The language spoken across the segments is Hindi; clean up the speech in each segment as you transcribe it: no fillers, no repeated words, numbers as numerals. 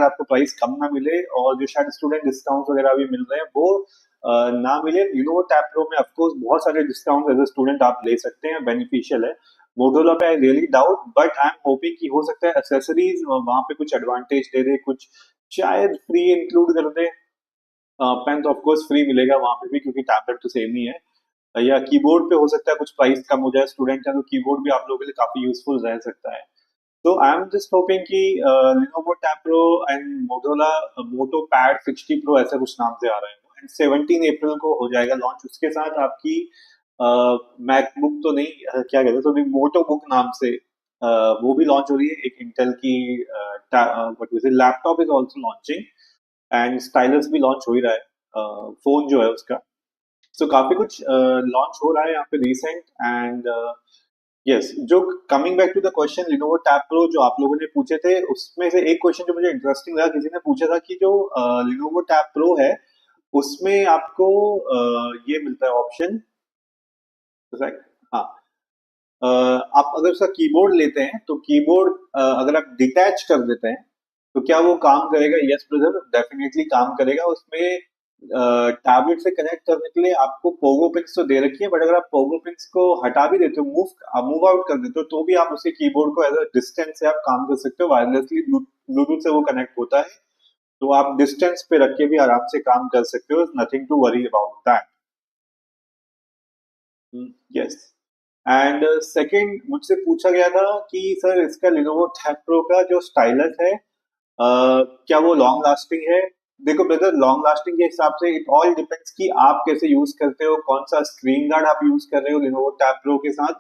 आपको प्राइस कम ना मिले, और जो शायद स्टूडेंट डिस्काउंट वगैरह भी मिल रहे हैं वो ना मिले। Lenovo Tab Pro में ऑफकोर्स बहुत सारे डिस्काउंट एज ए स्टूडेंट आप ले सकते हैं, बेनिफिशियल है। मोटोरोला पे I really doubt, but I am hoping कि हो सकता है एक्सेसरीज वहां पे कुछ एडवांटेज दे दे, कुछ शायद फ्री इंक्लूड कर दे। पेन तो ऑफकोर्स फ्री मिलेगा वहां पे भी, क्योंकि टैबलेट तो सेम ही है। या कीबोर्ड पे हो सकता है कुछ प्राइस कम हो जाए, स्टूडेंट का तो कीबोर्ड भी आप लोगों के लिए काफी यूजफुल रह सकता है। तो आई एम जस्ट होपिंग कि Lenovo Tab Pro and Motorola Moto Pad 60 Pro ऐसा कुछ नाम से आ रहे हैं, एंड 17 अप्रैल को हो जाएगा लॉन्च। उसके साथ आपकी मैकबुक तो नहीं, क्या कहते हैं, तो मोटो बुक नाम से वो भी लॉन्च हो रही है। एक इंटेल की व्हाट वी से laptop is also launching, and stylus भी लॉन्च हो ही रहा है, फोन जो है उसका। सो काफी कुछ लॉन्च हो रहा है यहाँ पे रिसेंट। एंड यस, जो coming back to the question Lenovo Tab Pro जो आप लोगों ने पूछे थे, उसमें से एक क्वेश्चन जो मुझे इंटरेस्टिंग लगा, किसी ने पूछा था कि जो Lenovo Tab Pro है उसमें आपको ये मिलता है ऑप्शन, हाँ, आप अगर उसका कीबोर्ड लेते हैं तो कीबोर्ड अगर आप डिटैच कर देते हैं तो क्या वो काम करेगा? यस ब्रदर, डेफिनेटली काम करेगा। उसमें टैबलेट से कनेक्ट करने के लिए आपको पोगो पिन्स तो दे रखी है, बट अगर आप पोगो पिन्स को हटा भी देते हो, मूव आउट कर देते हो, तो भी आप उसके कीबोर्ड को एज अ डिस्टेंस से आप काम कर सकते हो। वायरलेसली ब्लूटूथ से वो कनेक्ट होता है, तो आप डिस्टेंस पे रख के भी आराम से काम कर सकते हो। Nothing to worry about that. Yes. And second मुझसे पूछा गया था कि सर इसका Lenovo Tab Pro का जो स्टाइलस है क्या वो लॉन्ग लास्टिंग है? देखो ब्रदर, लॉन्ग लास्टिंग के हिसाब से इट ऑल डिपेंड्स कि आप कैसे यूज करते हो, कौन सा स्क्रीन गार्ड आप यूज कर रहे हो Lenovo Tab Pro के साथ।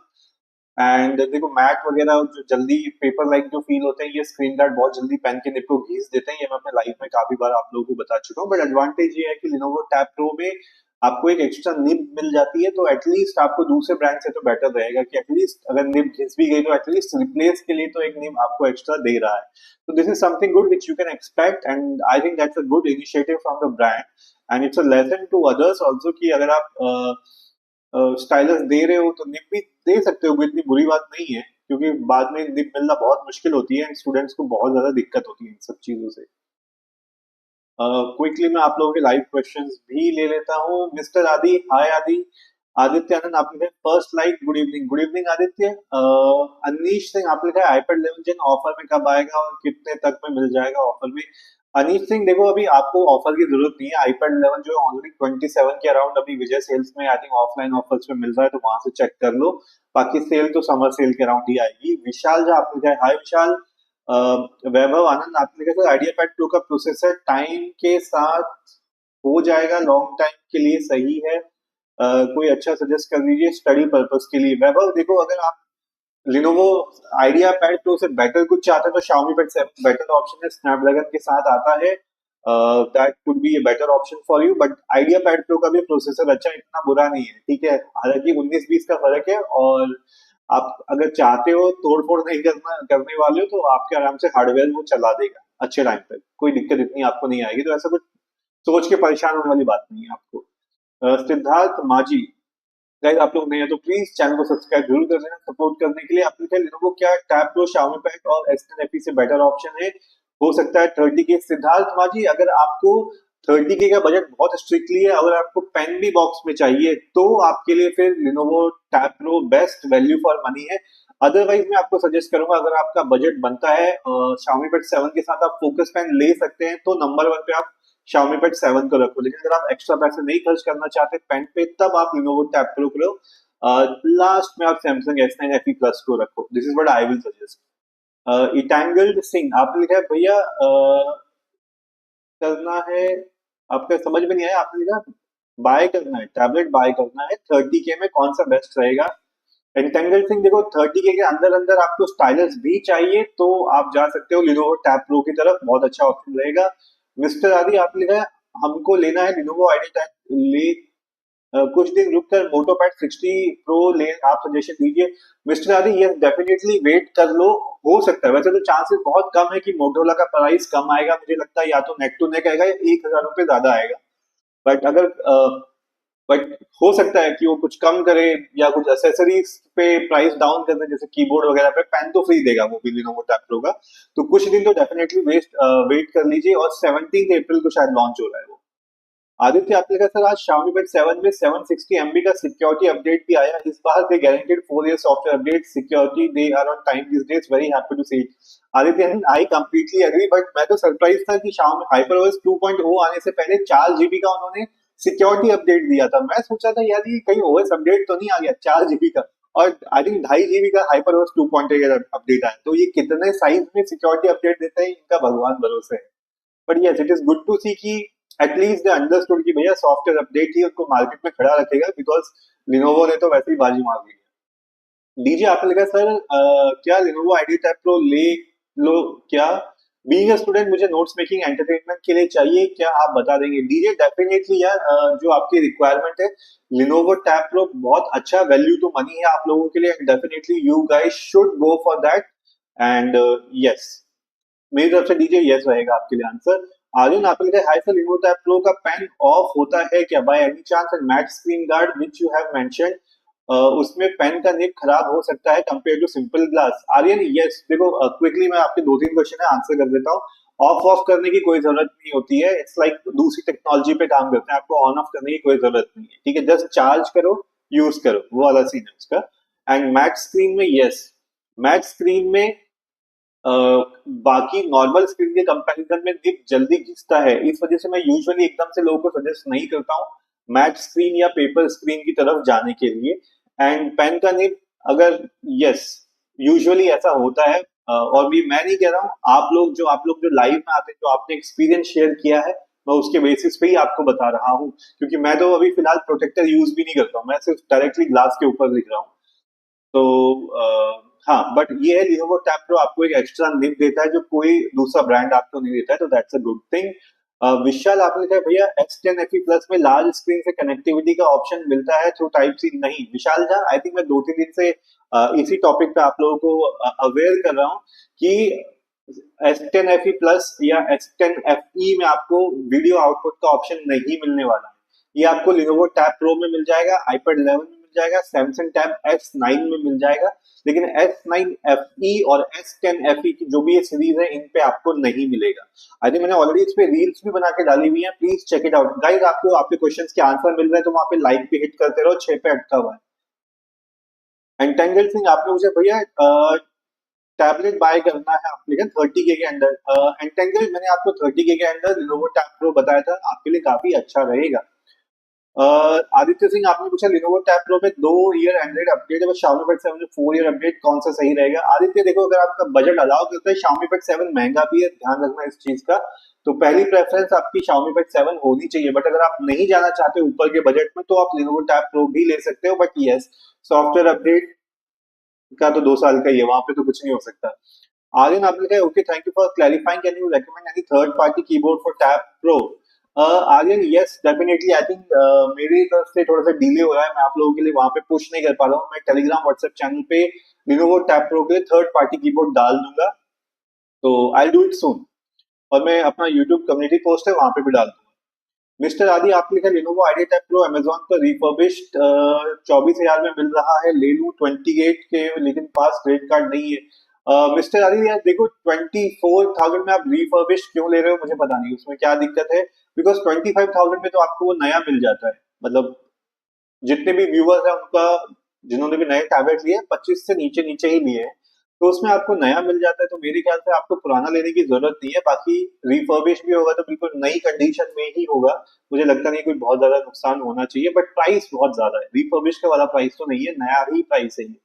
एंड देखो, मैट वगैरह जो जल्दी पेपर लाइक जो फील होते हैं, ये स्क्रीन गार्ड बहुत जल्दी पेन के निब को घिस देते हैं। ये मैं अपने लाइफ में काफी बार आप लोगों को बता चुका हूँ। बट एडवांटेज ये है कि Lenovo Tab Pro में आपको एक एक्स्ट्रा निब मिल जाती है, तो एटलीस्ट आपको दूसरे ब्रांड से तो बेटर रहेगा कि एटलीस्ट अगर निब घिस भी गई तो एटलीस्ट रिप्लेस के लिए तो एक निब आपको एक्स्ट्रा दे रहा है। तो this is something good which you can expect, and I think that's a good initiative from the brand, and it's a lesson to others also कि अगर आप स्टाइलस दे रहे हो तो निब भी दे सकते हो, कोई इतनी बुरी बात नहीं है, क्योंकि बाद में निब मिलना बहुत मुश्किल होती है एंड स्टूडेंट्स को बहुत ज्यादा दिक्कत होती है इन सब चीजों से। क्विकली मैं आप लोगों के लाइव क्वेश्चंस भी ले लेता हूँ। मिस्टर आदि, हाय आदि। आदित्य आनंद, आपने कहा first like, good evening. Good evening Aditya. Anish Singh, आपने कहा iPad 11 Gen ऑफर में कब आएगा और कितने तक में मिल जाएगा ऑफर में? अनीश सिंह, देखो अभी आपको ऑफर की जरूरत नहीं है। iPad 11 जो है ऑलरेडी 27 के अराउंड अभी विजय सेल्स में आई थिंक ऑफलाइन ऑफर्स में मिल रहा है, तो वहां से चेक कर लो। बाकी सेल तो समर सेल के अराउंड ही आएगी। विशाल जो आपने कहा, हाय विशाल। वैभव आनंद, आपने कहा आइडिया पैड प्रो का प्रोसेसर टाइम के साथ हो जाएगा, लॉन्ग टाइम के लिए सही है? कोई अच्छा सजेस्ट कर दीजिए स्टडी पर्पस के लिए। वैभव देखो, अगर आप लिनोवो आइडिया पैड प्रो से बेटर कुछ चाहते हैं तो Xiaomi पैड 7 बेटर ऑप्शन है, स्नैपड्रैगन के साथ आता है। That could be a better option for you, but idea pad pro का भी प्रोसेसर अच्छा, इतना बुरा नहीं है, ठीक है। हालांकि 19-20 का फर्क है, और आप अगर चाहते हो, तोड़-फोड़ नहीं करने वाले हो, तो आपके आराम से हार्डवेयर वो चला देगा अच्छे टाइम तक, कोई दिक्कत इतनी आपको नहीं आएगी। तो ऐसा कुछ सोच के परेशान होने वाली बात नहीं है आपको। सिद्धार्थ माझी, गाइस आप लोग नए हैं तो प्लीज चैनल को सब्सक्राइब जरूर कर देना सपोर्ट करने के लिए। आपने क्या Lenovo क्या टैब प्रो Xiaomi पैड और S10 FE से बेटर ऑप्शन है? हो सकता है 30K। सिद्धार्थ माझी, अगर आपको 30K का बजट बहुत स्ट्रिक्टली है, अगर आपको पेन भी बॉक्स में चाहिए, तो आपके लिए फिर Lenovo tab pro best value for money है। अदरवाइज मैं आपको सजेस्ट करूंगा, अगर आपका बजट बनता है Xiaomi पैड 7 के साथ आप फोकस पेन ले सकते हैं, तो नंबर 1 पे आप Xiaomi पैड 7 को रखो। लेकिन अगर आप एक्स्ट्रा पैसे नहीं खर्च करना चाहते पेन पे, तब आप Lenovo टैब प्रो को लास्ट में आप Samsung S9 FE Plus को रखो। This is what I will suggest. Entangled Singh, आपने लिखा है भैया करना है, आपका समझ में नहीं आया। आपने लिखा बाय करना है, टैबलेट बाय करना है 30K में, कौन सा बेस्ट रहेगा? एंटेंगल सिंह, देखो 30K के अंदर अंदर आपको स्टाइलस भी चाहिए तो आप जा सकते हो Lenovo टैब प्रो की तरफ, बहुत अच्छा ऑप्शन रहेगा। मिस्टर आदि, आपने लिखा है हमको लेना है Lenovo आइडिया टैब, ले कुछ दिन रुक कर मोटोपैड 60 प्रो ले, आप सजेशन दीजिए। मिस्टर आदि, यस डेफिनेटली वेट कर लो, हो सकता है, वैसे तो चांसेस बहुत कम है कि मोटोरोला का प्राइस कम आएगा। मुझे लगता है या तो नेक टू नेक आएगा या 1000 रुपए ज्यादा आएगा। बट अगर बट हो सकता है कि वो कुछ कम करे या कुछ एसेसरीज पे प्राइस डाउन कर दे, जैसे कीबोर्ड वगैरह पे पेन तो फ्री देगा वो भी लिनोवो टैब प्रो का। तो कुछ दिन तो डेफिनेटली वेट कर लीजिए, और 17 अप्रैल को शायद लॉन्च हो रहा है वो। आदित्य आपने कहा सर आज Xiaomi Bud 7 में 760 MB का सिक्योरिटी अपडेट भी आया इस बार। They guaranteed 4 year software update security, they are on time this days, very happy to see it. Aditya I completely agree, but मैं तो सरप्राइज था कि Xiaomi HyperOS 2.0 आने से पहले 4 GB का उन्होंने सिक्योरिटी अपडेट दिया था। मैं सोचा था यार ये कहीं ओएस अपडेट तो नहीं आ गया 4 GB का, और आई थिंक 2.5 GB का HyperOS 2.0 अपडेट आया। तो ये कितने साइज में सिक्योरिटी अपडेट देते हैं इनका भगवान भरोसे है। But yes it is good to see कि एटलीस्ट दे अंडरस्टूड कि भैया सॉफ्टवेयर अपडेट ही उनको मार्केट में खड़ा रखेगा, बिकॉज लिनोवो ने तो वैसे ही बाजी मार ली है। डीजे आपने लगा सर क्या लिनोवो आईडिया टैब प्रो ले लो क्या? बीइंग अ स्टूडेंट मुझे नोट्स मेकिंग एंटरटेनमेंट के लिए चाहिए, क्या आप बता देंगे? डीजे डेफिनेटली यार, जो आपकी रिक्वायरमेंट है लिनोवो टैब प्रो बहुत अच्छा वैल्यू टू मनी है आप लोगों के लिए, definitely you guys should go for that. And yes, मेरी तरफ से डीजे यस रहेगा आपके लिए आंसर। आर्यन आपने लिखा hi sir Lenovo tab pro का पेन ऑफ होता है क्या by any chance? And matte screen guard which you have mentioned, उसमें पेन का निब खराब हो सकता है compare to simple glass. Aryan yes, देखो क्विकली मैं आपके 2-3 क्वेश्चन है आंसर कर देता हूँ। ऑफ ऑफ करने की कोई जरूरत नहीं होती है, इट्स लाइक दूसरी टेक्नोलॉजी पे काम करते हैं, आपको ऑन ऑफ करने की कोई जरूरत नहीं है, ठीक है? जस्ट चार्ज करो, यूज करो, वो वाला सीन है उसका। एंड मैट स्क्रीन में यस, मैट स्क्रीन में अ, बाकी नॉर्मल स्क्रीन के कंपैरिजन में निब जल्दी घिसता है, इस वजह से मैं यूजुअली एकदम से लोगों को सजेस्ट नहीं करता हूँ मैट स्क्रीन या पेपर स्क्रीन की तरफ जाने के लिए। एंड पेन का निब अगर यस, यूजुअली ऐसा होता है। और भी मैं नहीं कह रहा हूँ, आप लोग जो लाइव में आते हैं, जो आपने एक्सपीरियंस शेयर किया है, मैं उसके बेसिस पे ही आपको बता रहा हूँ, क्योंकि मैं तो अभी फिलहाल प्रोटेक्टर यूज भी नहीं करता हूँ, मैं सिर्फ डायरेक्टली ग्लास के ऊपर लिख रहा हूँ। तो हाँ, बट ये है लिनोवो टैब प्रो आपको एक एक्स्ट्रा निब देता है जो कोई दूसरा ब्रांड आपको नहीं देता है, तो दैट्स अ गुड थिंग। विशाल आपने कहा भैया S10 FE प्लस में लार्ज स्क्रीन से कनेक्टिविटी का ऑप्शन मिलता है थ्रू टाइप सी? नहीं विशाल जी, आई थिंक मैं 2-3 दिन से इसी टॉपिक पे आप लोगों को अवेयर कर रहा हूँ कि S10 FE प्लस या S10 FE में आपको वीडियो आउटपुट का ऑप्शन नहीं मिलने वाला है। ये आपको लिनोवो टैब प्रो में मिल जाएगा, आईपैड 11 में मिल जाएगा, सैमसंग टैब S9 में मिल जाएगा, लेकिन S9 FE और S10 FE की जो भी ये सीरीज है इन पे आपको नहीं मिलेगा। आई थिंक मैंने ऑलरेडी इस पे रील्स भी बना के डाली हुई है, please check it out guys. आपको आपके क्वेश्चंस के आंसर मिल रहे हैं तो वहां पे लाइक पे हिट करते रहो, 6 पे अटका हुआ है। एंटेंगल सिंह आपने मुझे भैया टैबलेट बाय करना है आपने क्या 30K के अंदर? एंटेंगल मैंने आपको 30K के अंदर लिनोवो टैब प्रो बताया था, आपके लिए काफी अच्छा रहेगा। आदित्य सिंह आपने पूछा लिनोवो टैब प्रो में 2 ईयर एंड्रॉइड अपडेट है, Xiaomi Bud 7 में 4 ईयर अपडेट, कौन सा सही रहेगा? आदित्य देखो, अगर आपका बजट अलाउ करता है, Xiaomi Bud 7 महंगा भी है, ध्यान रखना इस चीज का। तो पहली प्रेफरेंस आपकी Xiaomi Bud 7 होनी चाहिए, बट अगर आप नहीं जाना चाहते ऊपर के बजट में तो आप लिनोवो टैब प्रो भी ले सकते हो। बट यस, सॉफ्टवेयर अपडेट का तो 2 साल का ही है, वहां पे तो कुछ नहीं हो सकता। आर्यन आपने कहा okay thank you for clarifying, can you recommend any third party keyboard for tab pro? Aryan yes definitely, I think मेरी तरफ से थोड़ा सा डिले हो रहा है, मैं आप लोगों के लिए वहां पे पुश नहीं कर पा रहा हूँ। मैं टेलीग्राम व्हाट्सएप चैनल पे लिनोवो टैब प्रो के लिए थर्ड पार्टी कीबोर्ड डाल दूंगा, तो आई डू इट सून। और मैं अपना यूट्यूब कम्युनिटी पोस्ट है वहां पे भी डाल दूंगा। मिस्टर आदि आप लिखा Lenovo idea tab pro Amazon पर रिफर्बिश्ड 24,000 में मिल रहा है, ले लूं 28 के, लेकिन पास क्रेडिट कार्ड नहीं है। मिस्टर आदि यार देखो, 24,000 में आप रिफर्बिश्ड क्यों ले रहे हो मुझे पता नहीं, उसमें क्या दिक्कत है? बिकॉज 25,000 में तो आपको वो नया मिल जाता है। मतलब जितने भी व्यूअर्स हैं उनका, जिन्होंने भी नए टैबलेट लिए 25 से नीचे नीचे ही लिए हैं, तो उसमें आपको नया मिल जाता है, तो मेरे ख्याल से आपको पुराना लेने की जरूरत नहीं है। बाकी रिफर्बिश भी होगा तो बिल्कुल नई कंडीशन में ही होगा, मुझे लगता नहीं कोई बहुत ज्यादा नुकसान होना चाहिए, बट प्राइस बहुत ज्यादा है, रिफर्बिश का वाला प्राइस तो नहीं है, नया ही प्राइस है ये।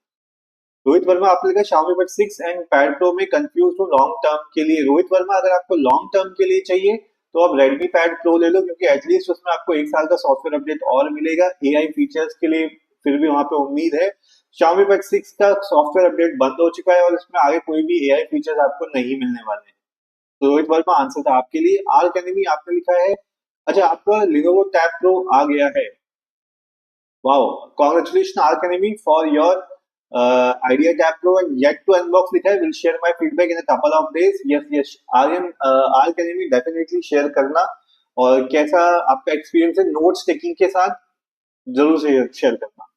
रोहित वर्मा आपने कहा Xiaomi Bud 6 and pad pro में कंफ्यूज हूँ लॉन्ग टर्म के लिए। रोहित वर्मा अगर आपको लॉन्ग टर्म के लिए चाहिए तो आप Redmi पैड प्रो ले लो, क्योंकि एटलीस्ट उसमें आपको 1 साल का सॉफ्टवेयर अपडेट और मिलेगा, एआई फीचर्स के लिए फिर भी वहां पे उम्मीद है। Xiaomi Bud 6 का सॉफ्टवेयर अपडेट बंद हो चुका है और इसमें आगे कोई भी एआई फीचर्स आपको नहीं मिलने वाले हैं। तो रोहित वर्मा आंसर था आपके लिए। आर कैनेमी आपने लिखा है, अच्छा आपका लिनोवो टैब प्रो आ गया है, वाओ, कांग्रेचुलेशन आर कैनेमी for your idea tab pro and yet to unbox लिखा है, will share my feedback in a couple of days। yes yes Aryan, आर कैनेमी डेफिनेटली शेयर करना। और कैसा आपका एक्सपीरियंस है नोट्स टेकिंग के साथ? जरूर से शेयर करना।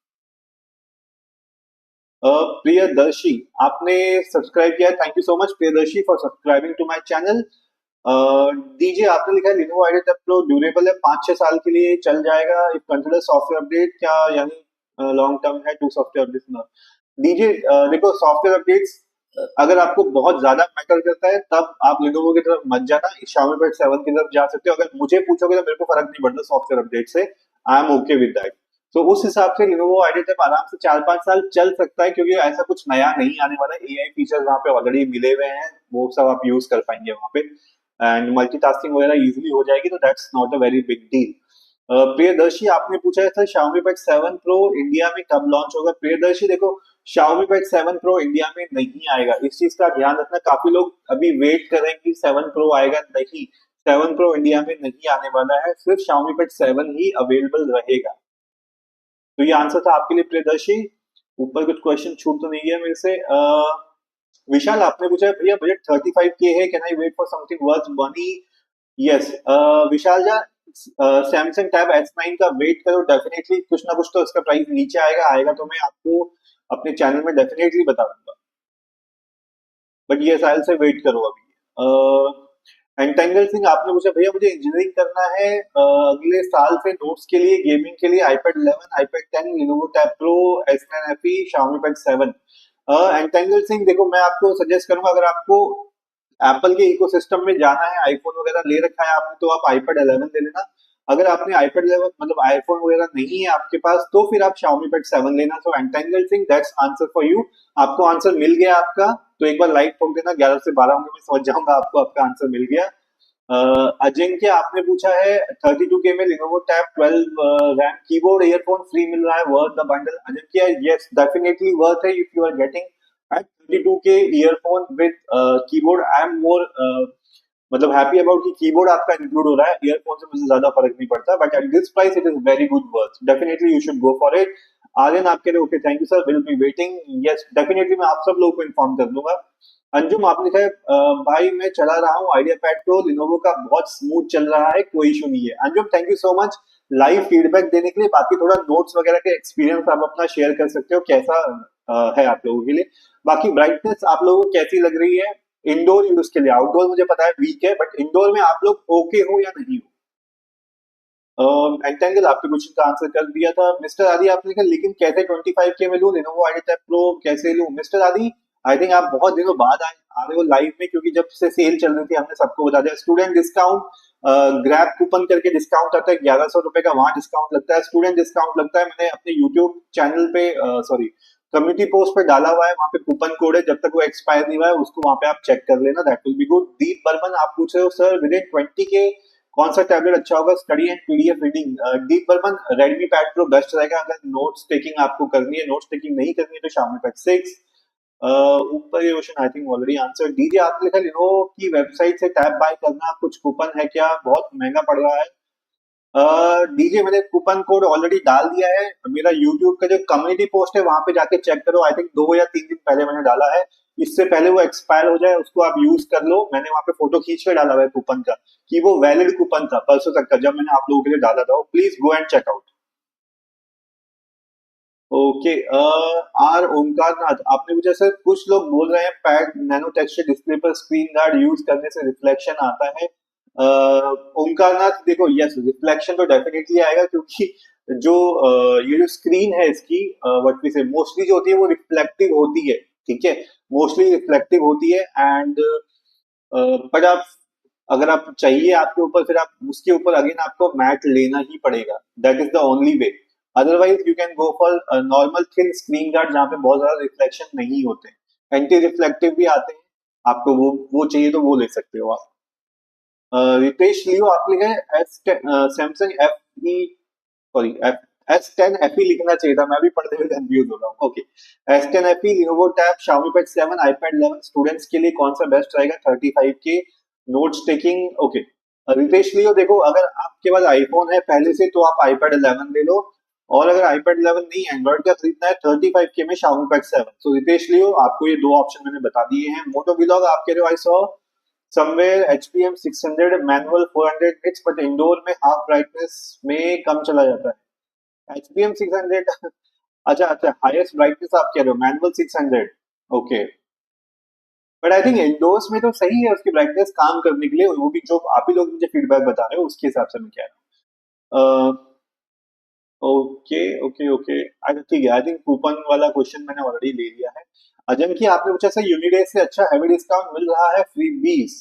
प्रियदर्शी, आपने सब्सक्राइब किया, thank you so much Priyadarshi for subscribing to my channel. DJ आपने लिखा है Lenovo Idea tab pro durable है, 5-6 साल के लिए चल जाएगा इफ कंसिडर सॉफ्टवेयर अपडेट, क्या यानी लॉन्ग टर्म है टू सॉफ्टवेयर अपडेट? डीजे देखो, सॉफ्टवेयर अपडेट्स अगर आपको बहुत ज्यादा मैटर करता है तब आप लिनोवो की तरफ मत जाना, Xiaomi Pad 7 की तरफ जा सकते हो। अगर मुझे पूछोगे तो मेरे को फर्क नहीं पड़ता सॉफ्टवेयर अपडेट से, I am okay with that. तो उस हिसाब से लिनोवो आइडिया टैब आराम से 4-5 साल चल सकता है, क्योंकि ऐसा कुछ नया नहीं आने वाला है। एआई फीचर्स वहाँ पे ऑलरेडी मिले हुए हैं, वो सब आप यूज कर पाएंगे वहाँ पे, एंड मल्टीटास्किंग वगैरह इजीली हो जाएगी, तो that's not a very big deal. Priyadarshi, आपने पूछा है sir Xiaomi Pad 7 Pro India में कब लॉन्च होगा? प्रियदर्शी देखो, Xiaomi Pad 7 Pro इंडिया में नहीं आएगा, इस चीज का ध्यान रखना। काफी लोग अभी वेट कर रहे हैं कि 7 Pro आएगा, नहीं, 7 Pro इंडिया में नहीं आने वाला है, सिर्फ Xiaomi Pad 7 ही अवेलेबल रहेगा। तो ये आंसर था आपके लिए प्रियदर्शी। ऊपर कुछ क्वेश्चन छूट तो नहीं गया मेरे से। विशाल, आपने पूछा है भैया बजट 35K है, can I wait for something worth money? Yes Vishal जा, सैमसंग टैब S9 का वेट करो, डेफिनेटली कुछ ना कुछ तो इसका प्राइस नीचे आएगा, आएगा तो मैं आपको अपने चैनल में डेफिनेटली बता दूंगा, बट ये साल से वेट करो अभी। एंटेंगल सिंह, आपने पूछा भैया मुझे इंजीनियरिंग करना है अगले साल से, नोट्स के लिए, गेमिंग के लिए iPad 11, iPad 10, Lenovo Tab Pro, S9 FE, Xiaomi Pad 7। Entangle Singh देखो, मैं आपको सजेस्ट करूंगा, अगर आपको एप्पल के इकोसिस्टम में जाना है, आईफोन वगैरह ले रखा है आपने, तो आप iPad 11 ले लेना। अगर आपने iPad 11 मतलब आईफोन वगैरह नहीं है आपके पास, तो फिर आप Xiaomi Pad 7 लेना। सो एंटेंगल Singh, that's answer for you. आपको आंसर मिल गया आपका, तो एक बार लाइक ठोक देना, 11 से 12 होंगे, मैं समझ जाऊंगा आपको आपका आंसर मिल गया। अजिंक्य, आपने पूछा है 32K में Lenovo Tab 12 RAM keyboard earphone free मिल रहा है, worth the bundle? Ajinkya, yes definitely worth है, if you are getting at 32K earphone with keyboard. I am more मतलब हैप्पी अबाउट कि कीबोर्ड आपका इंक्लूड हो रहा है, ईयरफोन से मुझे ज्यादा फर्क नहीं पड़ता, but at this price it is very good worth, definitely you should go for it. Aryan, आपके लिए okay, thank you sir, will be waiting. Yes definitely मैं आप सब लोगों को इन्फॉर्म कर दूंगा। अंजुम, आपने लिखा है भाई मैं चला रहा हूँ आइडिया पैड प्रो लिनोवो का, बहुत स्मूथ चल रहा है, कोई इशू नहीं है। Anjum, thank you so much live feedback देने के लिए। बाकी थोड़ा नोट्स वगैरह के एक्सपीरियंस आप अपना शेयर कर सकते हो, कैसा है आप लोगों के लिए। बाकी ब्राइटनेस आप लोगों को कैसी लग रही है इंडोर यूज के लिए? आउटडोर मुझे पता है वीक है, बट इंडोर में आप लोग ओके हो या नहीं हो? एंटेंगल, आपके क्वेश्चन का आंसर कर दिया था। मिस्टर आदि, आपने लिखा लेकिन कैसे 25K में लूं लिनोवो आईडिया टैब प्रो, कैसे लूं? मिस्टर आदि, आई थिंक आप बहुत दिनों बाद आ रहे हो लाइव में, क्योंकि जब से सेल चल रही थी हमने सबको बता दिया। स्टूडेंट डिस्काउंट, ग्रैब कूपन करके डिस्काउंट आता है, 1100 रुपए का वहां डिस्काउंट लगता है, स्टूडेंट डिस्काउंट लगता है। मैंने अपने यूट्यूब चैनल पे सॉरी कम्युनिटी पोस्ट पे डाला हुआ है, वहां पे कूपन कोड है, जब तक वो एक्सपायर नहीं हुआ है उसको वहां पे आप चेक कर लेना, दैट विल बी गुड। दीप बर्मन, आप पूछ रहे हो सर विद इन 20K कौन सा टैबलेट अच्छा होगा study and PDF reading? Deep Barman, Redmi pad pro best रहेगा अगर नोट्स टेकिंग आपको करनी है। नोट्स टेकिंग नहीं करनी है तो Xiaomi Pad 6। ऊपर ये question I think already answer. DJ, आपने लिखा लिनोवो की वेबसाइट से टैब बाय करना, कुछ कूपन है क्या, बहुत महंगा पड़ रहा है? डीजे, मैंने कूपन कोड ऑलरेडी डाल दिया है, मेरा यूट्यूब का जो कम्युनिटी पोस्ट है वहां पे जाके चेक करो, आई थिंक 2 या 3 दिन पहले मैंने डाला है, इससे पहले वो एक्सपायर हो जाए उसको आप यूज कर लो। मैंने वहां पे फोटो खींच के डाला हुआ है कूपन का, कि वो वैलिड कूपन था परसों तक का, जब मैंने आप लोगों के लिए डाला था, please go and check out. Okay, R Omkar Nath, आपने पूछा सर कुछ लोग बोल रहे हैं पैड नैनो टेक्सचर डिस्प्ले पर स्क्रीन गार्ड यूज करने से रिफ्लेक्शन आता है। ओमकार नाथ देखो, यस रिफ्लेक्शन तो डेफिनेटली आएगा, क्योंकि जो ये जो स्क्रीन है इसकी, व्हाट वी से, मोस्टली जो होती है वो रिफ्लेक्टिव होती है, ठीक है, मोस्टली रिफ्लेक्टिव होती है। एंड बट आप, अगर आप चाहिए आपके ऊपर, फिर आप उसके ऊपर अगेन आपको मैट लेना ही पड़ेगा, that is the only way. Otherwise you can go for normal thin screen guard जहाँ पे बहुत ज्यादा रिफ्लेक्शन नहीं होते, एंटी रिफ्लेक्टिव भी आते हैं, आपको वो चाहिए तो वो ले सकते हो आप। रितेश लियो, आप लिखे S Samsung F E sorry F S10 FE लिखना चाहिए था, मैं भी पढ़ते हुए कंफ्यूज हो रहा हूँ। Okay, S10 FE Lenovo tab Xiaomi Pad 7 iPad 11 students के लिए कौन सा बेस्ट रहेगा 35K notes taking? Okay, Ritesh Leo देखो, अगर आपके पास आईफोन है पहले से तो आप iPad 11 ले लो, और अगर iPad 11 नहीं एंड्रॉइड का खरीदना है 35K में Xiaomi Pad 7। सो रितेश लियो, आपको ये दो ऑप्शन मैंने बता दिए हैं। मोटो व्लॉग, आप कह रहे हो I saw somewhere HPM 600 manual 400 nits, but indoor में हाफ ब्राइटनेस में कम चला जाता है। HBM 600 अच्छा अच्छा, हाईएस्ट ब्राइटनेस आप कह रहे हो, manual 600। Okay. But I think indoors में तो सही है उसकी ब्राइटनेस काम करने के लिए, वो भी जो आप ही लोग मुझे फीडबैक बता रहे हो उसके हिसाब से मैं कह रहा हूँ। Okay okay okay. अच्छा ठीक है, आई थिंक कूपन वाला क्वेश्चन मैंने ऑलरेडी ले लिया है। अजन की आपने पूछा सर, यूनिडेज से अच्छा हैवी डिस्काउंट मिल रहा है फ्री बीस,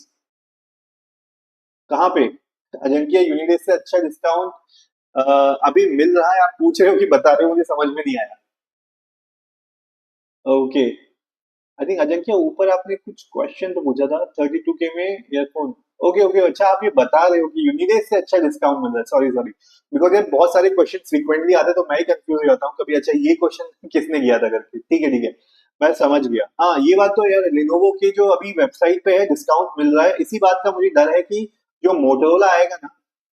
कहाँ पे? अजंकिया यूनिडेज से अच्छा डिस्काउंट अभी मिल रहा है, आप पूछ रहे हो कि बता रहे हो, मुझे समझ में नहीं आया। ओके। आई थिंक अजंकिया ऊपर आपने कुछ क्वेश्चन तो पूछा था 32K में ईयरफोन। ओके ओके, अच्छा आप ये बता रहे हो कि यूनिडेज से अच्छा डिस्काउंट मिल रहा है, सॉरी सॉरी। बिकॉज यार बहुत सारे क्वेश्चन फ्रीक्वेंटली आते हैं तो मैं ही कंफ्यूज हो जाता हूँ कभी, अच्छा ये क्वेश्चन किसने किया था करके। ठीक है ठीक है, मैं समझ गया। हाँ ये बात तो यार, लिनोवो की जो अभी वेबसाइट पे है डिस्काउंट मिल रहा है, इसी बात का मुझे डर है कि जो मोटरोला आएगा ना,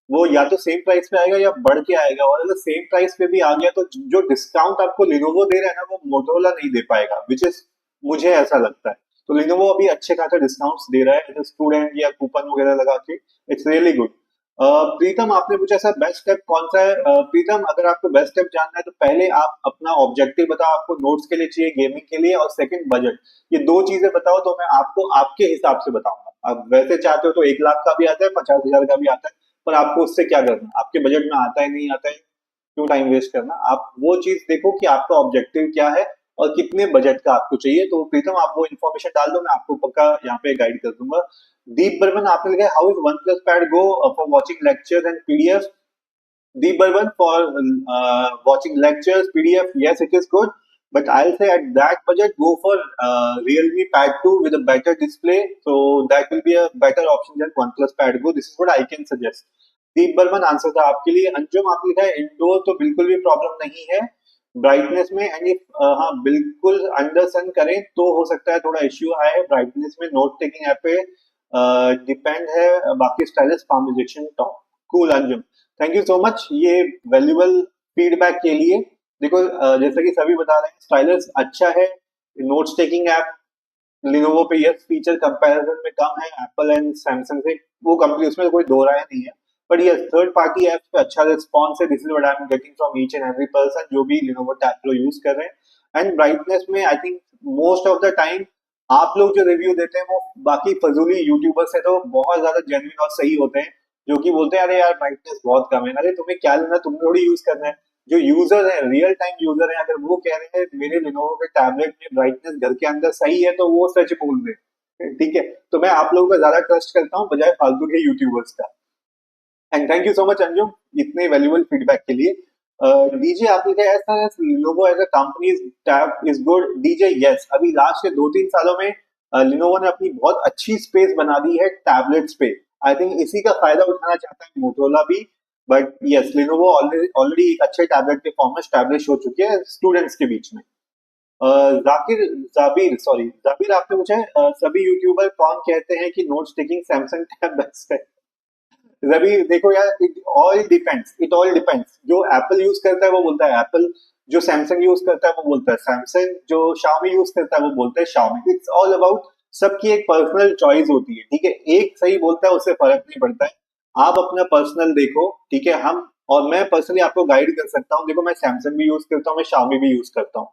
वो या तो सेम प्राइस पे आएगा या बढ़ के आएगा, और अगर सेम प्राइस पे भी आ गया तो जो डिस्काउंट आपको लिनोवो दे रहा है ना, वो मोटरोला नहीं दे पाएगा, विच इज, मुझे ऐसा लगता है। तो लिनोवो अभी अच्छे खासे डिस्काउंट्स दे रहा है स्टूडेंट या कूपन वगैरह लगा के। It's really good. प्रीतम आपने पूछा सर बेस्ट स्टेप कौन सा है? प्रीतम अगर आपको बेस्ट स्टेप जानना है तो पहले आप अपना ऑब्जेक्टिव बताओ, आपको नोट्स के लिए चाहिए, गेमिंग के लिए, और सेकंड बजट। ये दो चीजें बताओ तो मैं आपको आपके हिसाब से बताऊंगा। आप वैसे चाहते हो तो 1 लाख का भी आता है, 50,000 का भी आता है, पर आपको उससे क्या करना है, आपके बजट में आता है नहीं आता है, क्यों टाइम वेस्ट करना। आप वो चीज देखो कि आपका ऑब्जेक्टिव क्या है और कितने बजट का आपको चाहिए। तो प्रीतम आप वो इन्फॉर्मेशन डाल दो, मैं आपको पक्का यहाँ पे गाइड कर दूंगा। दीप बर्मन आपने लिखा है, how is one plus pad go for watching lectures and PDF? Deep Burban for watching lectures, PDF, yes, it is good. But I'll say at that budget, go for Realme Pad 2 with a better display. So that will be a better option than OnePlus Pad Go. This is what I can suggest. Deep Barman answer था आपके लिए। अंजुम आप लिखा है इंडोर तो बिल्कुल भी प्रॉब्लम नहीं है ब्राइटनेस में, एंड हाँ बिल्कुल अंडर सन करें तो हो सकता है थोड़ा इश्यू आए ब्राइटनेस में, नोट टेकिंग ऐप पे डिपेंड है, बाकी stylish palm rejection top. Cool Anjum, thank you so much ये वैल्यूबल फीडबैक के लिए। देखो जैसा कि सभी बता रहे हैं स्टाइलस अच्छा है, नोट्स टेकिंग ऐप लिनोवो पे यस फीचर कंपैरिजन में कम है एप्पल एंड सैमसंग से, वो कंपनी उसमें कोई दो राय नहीं है। बट ये थर्ड पार्टी एप्स पे अच्छा रिस्पॉन्स है, this is what I am getting from each and every person जो भी लिनोवो टैब प्रो यूज कर रहे हैं। एंड ब्राइटनेस में I think most of the time आप लोग जो रिव्यू देते हैं वो बाकी फजूली यूट्यूबर से तो बहुत ज्यादा जेन्युइन और सही होते हैं, जो कि बोलते हैं अरे यार ब्राइटनेस बहुत कम है, अरे तुम्हें क्या लेना, तुमने थोड़ी यूज करना है। जो यूजर है, रियल टाइम यूजर है, अगर वो कह रहे हैं मेरे लिनोवो के टैबलेट में ब्राइटनेस घर के अंदर सही है तो वो सच बोल रहे। ठीक है, तो मैं आप लोगों का ज्यादा ट्रस्ट करता हूँ बजाय फालतू के यूट्यूबर्स का। And thank you so much Anjum इतने वैल्यूबल फीडबैक के लिए। डीजे आपने कहा ऐसा Lenovo as a company tab is good. DJ yes, अभी लास्ट के 2-3 सालों में लिनोवो ने अपनी बहुत अच्छी स्पेस बना दी है टैबलेट्स पे। आई थिंक इसी का फायदा उठाना चाहता है मोटरोला भी। बट यस, लिनोवो ऑलरेडी एक अच्छे टैबलेट के फॉर्म में स्टैब्लिश हो चुके हैं स्टूडेंट्स के बीच में। जाकिर जाबिर सॉरी जाबिर आपने पूछा है सभी यूट्यूबर कौन कहते हैं कि notes taking Samsung tab best है? रवि देखो यार, इट ऑल डिपेंड्स। जो एप्पल यूज करता है वो बोलता है एप्पल, जो सैमसंग यूज करता है वो बोलता है सैमसंग, जो Xiaomi यूज करता है वो बोलता है Xiaomi। इट्स ऑल अबाउट, सबकी एक पर्सनल चॉइस होती है। ठीक है, एक सही बोलता है उससे फर्क नहीं पड़ता है। आप अपना पर्सनल देखो। ठीक है, हम और मैं पर्सनली आपको गाइड कर सकता हूँ। देखो मैं सैमसंग भी यूज करता हूँ, मैं Xiaomi भी यूज करता हूँ,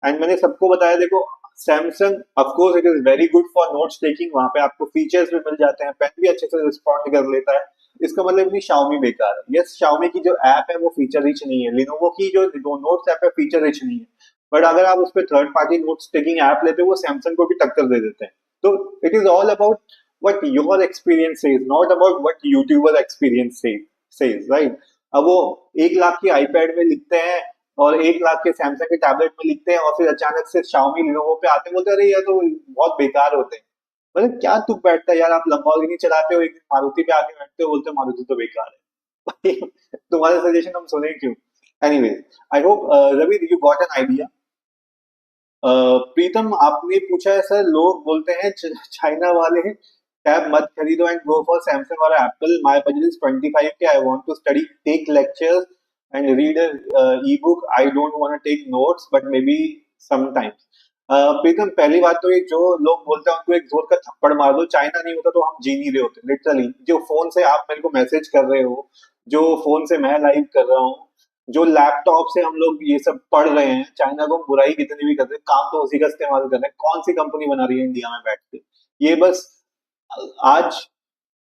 एंड मैंने सबको बताया देखो Samsung of course it is very good for notes taking, वहां पे आपको फीचर्स भी मिल जाते हैं, पेन भी अच्छे से रिस्पॉन्ड कर लेता है। इसका मतलब नहीं Xiaomi बेकार है। यस, Xiaomi की जो ऐप है वो फीचर रिच नहीं है, Lenovo की जो नोट्स ऐप है फीचर रिच नहीं है। बट अगर आप उस पर third party notes taking app लेते हो वो सैमसंग को भी टक्कर दे देते हैं। तो it is all about what your experience says, not about what YouTuber experience says, right? अब वो 1 लाख के आईपैड में लिखते हैं और 1 लाख के सैमसंग के टैबलेट में लिखते हैं, और फिर अचानक से Xiaomi Lenovo पे आते हैं, बोलते हैं अरे ये तो बहुत बेकार होते हैं। मतलब क्या तुक बैठता है यार, आप लंबोर्गिनी चलाते हो, एक दिन मारुति पे आके बैठते हो, बोलते हो मारुति तो बेकार है। तुम्हारे सजेशन हम सुने क्यों? Anyways, I hope Ravi you got an idea. Pritam आपने पूछा है सर, लोग बोलते हैं चाइना वाले टैब मत खरीदो एंड गो फॉर सैमसंग और Apple, my budget is 25 K, I want to study tech lectures and read e book, I don't want to take notes but maybe sometimes. Pritam पहली बात तो ये जो लोग बोलते हैं उनको एक जोर का थप्पड़ मार दो, चाइना नहीं होता तो हम जी नहीं रहे होते लिटरली। जो फोन से आप मेरे को मैसेज कर रहे हो, जो फोन से मैं लाइव कर रहा हूँ, जो लैपटॉप से हम लोग ये सब पढ़ रहे हैं, चाइना को हम बुराई कितनी भी करते हैं, काम तो उसी का इस्तेमाल कर रहे हैं। कौन सी कंपनी बना रही है इंडिया में बैठ के? ये बस आज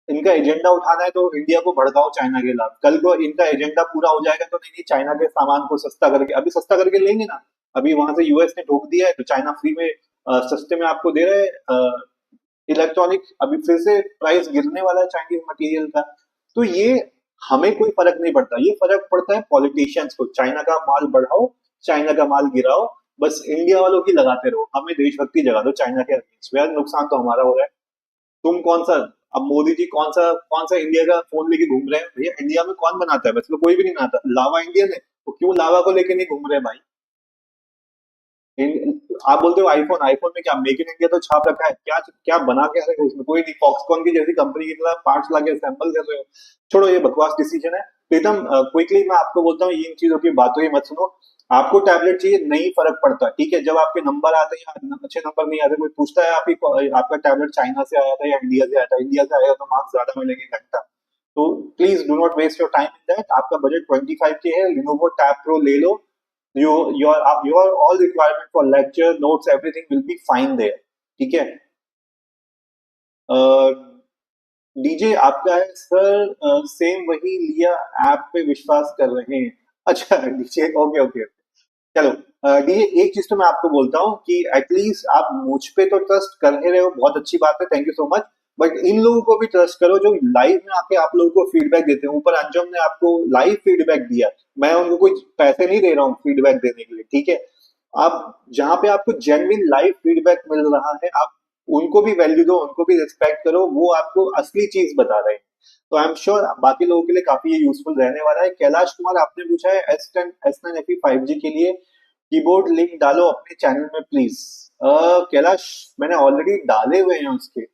इनका एजेंडा उठाना है तो इंडिया को भड़काओ चाइना के खिलाफ, कल को इनका एजेंडा पूरा हो जाएगा तो नहीं नहीं चाइना के सामान को सस्ता करके, अभी सस्ता करके लेंगे ना, अभी वहां से यूएस ने ठोक दिया है तो चाइना फ्री में सस्ते में आपको दे रहे हैं इलेक्ट्रॉनिक, अभी फिर से प्राइस गिरने वाला है चाइनीज मटेरियल का। तो ये हमें कोई फर्क नहीं पड़ता, ये फर्क पड़ता है पॉलिटिशियंस को, चाइना का माल बढ़ाओ, चाइना का माल गिराओ, बस इंडिया वालों की लगाते रहो, हमें देशभक्ति जगा दो चाइना के अगेंस्ट, यार नुकसान तो हमारा हो रहा है। तुम कौन सा, अब मोदी जी कौन सा इंडिया का फोन लेके घूम रहे हैं? भैया इंडिया में कौन बनाता है? वैसे तो कोई भी नहीं बनाता, लावा इंडियन है, तो क्यों लावा को लेके नहीं घूम रहे भाई? आप बोलते हो आईफोन, आईफोन में क्या मेक इन इंडिया तो छाप रखा है, क्या क्या बना क्या रहे हो उसमें? कोई नहीं, फॉक्सकॉन की जैसी कंपनी की तरह पार्ट्स लाके असेंबल कर रहे हो। छोड़ो, ये बकवास डिसीजन है। प्रीतम क्विकली मैं आपको बोलता हूँ, इन चीजों की बातों ही मत सुनो। आपको टैबलेट चाहिए, नहीं फर्क पड़ता, ठीक है? जब आपके नंबर आते हैं या अच्छे नंबर नहीं आते, कोई पूछता है आपकी आपका टैबलेट चाइना से आया था या इंडिया से आया था, इंडिया से आया तो मार्क्स ज्यादा मिलेंगे घंटा। तो please do not waste your time in that. आपका बजट 25 के है, लिनोवो टैब प्रो ले लो। your all requirement for lecture notes everything will be fine there, ठीक है? डीजे आपका है सर, सेम वही लिया, ऐप पे विश्वास कर रहे हैं। अच्छा डीजे, ओके ओके। चलो डीजे, एक चीज तो मैं आपको बोलता हूँ कि एटलीस्ट आप मुझ पे तो ट्रस्ट कर ही रहे हो, बहुत अच्छी बात है, thank you so much. But in लोगों को भी ट्रस्ट करो जो लाइव में आके आप लोगों को फीडबैक देते हैं। ऊपर अंजुम ने आपको लाइव फीडबैक दिया, मैं उनको कोई पैसे नहीं दे रहा हूँ फीडबैक देने के लिए, ठीक है? आप जहाँ पे आपको जेन्युइन लाइव फीडबैक मिल रहा है, आप उनको भी वैल्यू दो, उनको भी रिस्पेक्ट करो, वो आपको असली चीज बता रहे हैं। तो आई एम श्योर बाकी लोगों के लिए काफी ये यूजफुल रहने वाला है। कैलाश कुमार आपने पूछा है S9 FE 5G के लिए कीबोर्ड लिंक डालो अपने चैनल में प्लीज। कैलाश, मैंने ऑलरेडी डाले हुए हैं उसके।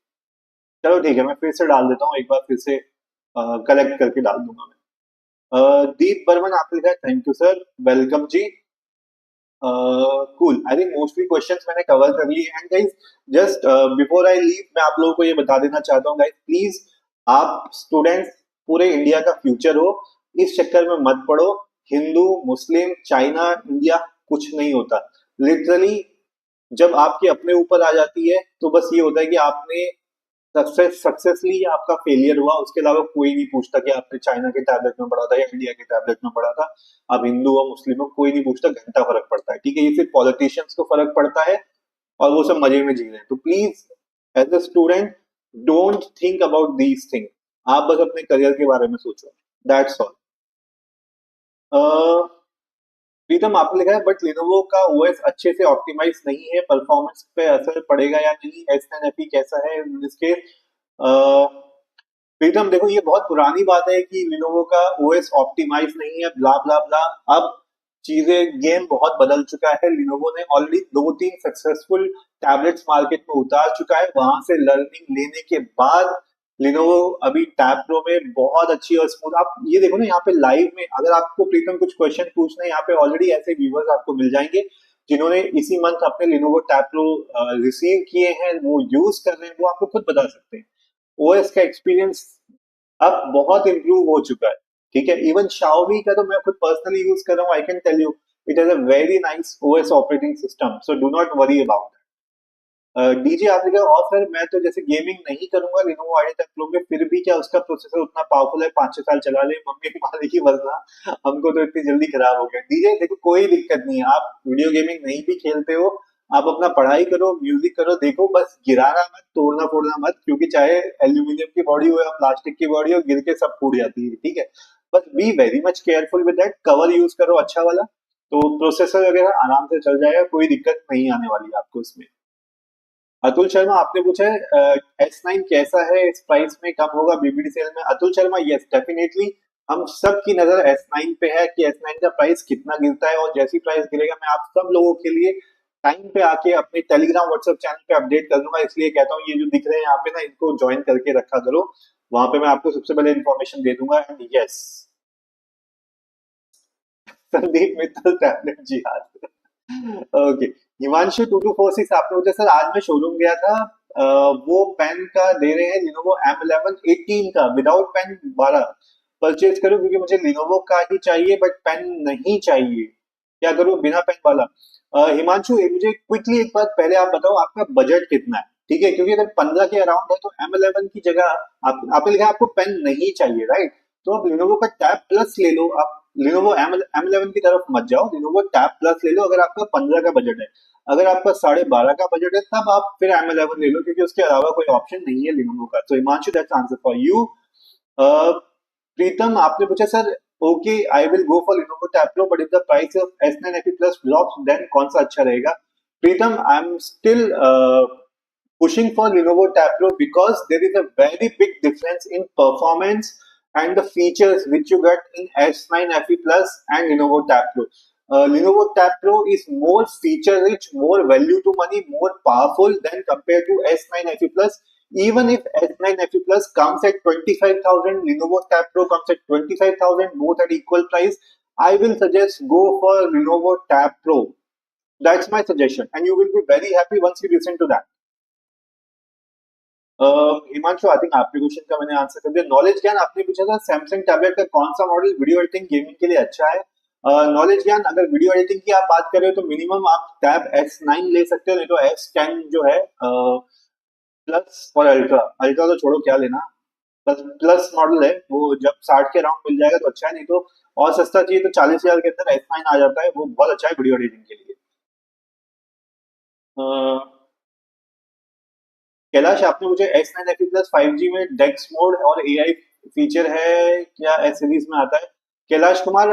चलो ठीक है, मैं फिर से डाल देता हूँ, एक बार फिर से कलेक्ट करके डाल दूंगा मैं। दीप बर्मन आपने लिखा है, thank you sir, welcome ji. Cool, I think mostly questions मैंने कवर कर लिए। And guys, just before I leave, मैं आप लोगों को ये बता देना चाहता हूँ गाइस, प्लीज, आप स्टूडेंट्स पूरे इंडिया का फ्यूचर हो, इस चक्कर में मत पड़ो। हिंदू, मुस्लिम, चाइना, इंडिया कुछ नहीं होता। लिटरली जब आपके अपने ऊपर आ जाती है तो बस ये होता है कि आपने सक्सेसली आपका फेलियर हुआ, उसके अलावा कोई नहीं पूछता कि आपने चाइना के टैबलेट में पढ़ा था या इंडिया के टैबलेट में पढ़ा था। आप हिंदू हो मुस्लिम हो, कोई नहीं पूछता, घंटा फर्क पड़ता है, ठीक है? ये सिर्फ पॉलिटिशियंस को फर्क पड़ता है और वो सब मजे में जी रहे हैं। तो please as a student don't think about these thing, आप बस अपने करियर के बारे में सोचो, दैट्स ऑल। प्रीतम आपने लिखा है, बट लिनोवो का ओएस अच्छे से ऑप्टिमाइज नहीं है, परफॉर्मेंस पे असर पड़ेगा या नहीं? S9 FE कैसा है इसके? प्रीतम देखो, ये बहुत पुरानी बात है कि लिनोवो का ओएस ऑप्टिमाइज नहीं है, ब्ला ब्ला ब्ला। अब चीजें, गेम बहुत बदल चुका है, लिनोवो ने ऑलरेडी 2-3 सक्सेसफुल टैबलेट्स मार्केट में उतार चुका है, वहां से लर्निंग लेने के बाद लिनोवो अभी टैब प्रो में बहुत अच्छी और स्मूथ, आप ये देखो ना यहाँ पे लाइव में, अगर आपको प्रीतम कुछ क्वेश्चन पूछना है, यहाँ पे ऑलरेडी ऐसे व्यूवर्स आपको मिल जाएंगे जिन्होंने इसी मंथ अपने लिनोवो टैब प्रो रिसीव किए हैं, वो यूज कर रहे हैं, वो आपको खुद बता सकते हैं। ओएस का एक्सपीरियंस अब बहुत इंप्रूव हो चुका है, ठीक है? इवन Xiaomi का तो मैं खुद पर्सनली यूज कर रहा हूँ, I can tell you it has a very nice OS operating system, so do not worry about. DJ आपने कहा, और सर मैं तो जैसे गेमिंग नहीं करूंगा लिनोवो आईडिया तक लो में, फिर भी क्या उसका प्रोसेसर उतना पावरफुल है? 5-6 साल चला ले, मम्मी मारेगी वरना, हमको तो इतनी जल्दी खराब हो गया। डीजे देखो, कोई दिक्कत नहीं है, आप वीडियो गेमिंग नहीं भी खेलते हो, आप अपना पढ़ाई करो, म्यूजिक करो, देखो बस गिराना मत, तोड़ना फोड़ना मत, क्योंकि चाहे एल्यूमिनियम की बॉडी हो या प्लास्टिक की बॉडी हो, गिर के सब फूट जाती है, ठीक है? बस be very much careful with that, cover use करो अच्छा वाला, तो प्रोसेसर वगैरह आराम से चल जाएगा, कोई दिक्कत नहीं आने वाली है आपको इसमें। अतुल शर्मा आपने पूछा है S9 कैसा है, इस प्राइस में कम होगा बीबीडी सेल में? अतुल शर्मा, यस डेफिनेटली, हम सब की नजर S9 पे है कि S9 का प्राइस कितना गिरता है, और जैसी प्राइस गिरेगा मैं आप सब लोगों के लिए टाइम पे आके अपने टेलीग्राम व्हाट्सएप चैनल पे अपडेट कर दूंगा। इसलिए कहता हूँ, ये जो दिख रहे हैं यहाँ पे ना, इनको ज्वाइन करके रखा करो, वहां पे मैं आपको सबसे पहले इन्फॉर्मेशन दे दूंगा। And yes, Sandeep Mittal tablet जी हाँ। ओके, हिमांशु 2246 आपने पूछा, सर आज मैं शोरूम गया था, वो पेन का दे रहे हैं लिनोवो M11 18 का विदाउट पेन 12, परचेज करूं क्योंकि मुझे लिनोवो का ही चाहिए बट पेन नहीं चाहिए, क्या करूं बिना पेन वाला? हिमांशु, मुझे क्विकली एक बात पहले आप बताओ, आपका बजट कितना है? ठीक है, क्योंकि अगर 15 के अराउंड है तो M11 की जगह आपने लिखा है आपको पेन नहीं चाहिए, राइट? तो आप लिनोवो का टैब प्लस ले लो। आप लिनोवो M11 की तरफ मत जाओ, लिनोवो टैब प्लस ले लो अगर आपका 15 का बजट है। अगर आपका 12.5 का बजट है तब आप फिर M11 ले लो, क्योंकि उसके अलावा कोई ऑप्शन नहीं है लिनोवो का। तो Himanshu, that's answer for you. Pritam, आपने पूछा sir, okay I will go for Lenovo tab pro but if the price of S9 FE plus drops then कौन सा अच्छा रहेगा? Pritam, I am still pushing for Lenovo Tab Pro because there is a very big difference in performance and the features which you get in S9 FE Plus and Lenovo Tab Pro. Lenovo Tab Pro is more feature rich, more value to money, more powerful than compared to S9 FE Plus. Even if S9 FE Plus comes at 25,000, Lenovo Tab Pro comes at 25,000, both at equal price, I will suggest go for Lenovo Tab Pro. That's my suggestion, and you will be very happy once you listen to that. Himanshu, I think आपके क्वेश्चन का मैंने आंसर कर दिया। नॉलेज ज्ञान आपने पूछा था सैमसंग टैबलेट का कौन सा मॉडल वीडियो एडिटिंग गेमिंग के लिए अच्छा है? नॉलेज ज्ञान, अगर वीडियो एडिटिंग की आप बात कर रहे हो तो मिनिमम आप टैब S9 ले सकते हो, नहीं तो S10 जो है प्लस और अल्ट्रा। अल्ट्रा तो छोड़ो, क्या लेना। प्लस प्लस मॉडल है वो, जब 60 के अराउंड मिल जाएगा तो अच्छा है, नहीं तो और सस्ता चाहिए तो 40,000 के अंदर S9 आ जाता है, वो बहुत अच्छा है वीडियो एडिटिंग के लिए। कैलाश, आपने मुझे S9 FE प्लस 5G में डेक्स मोड और AI फीचर है क्या, एस सीरीज में आता है? कैलाश कुमार,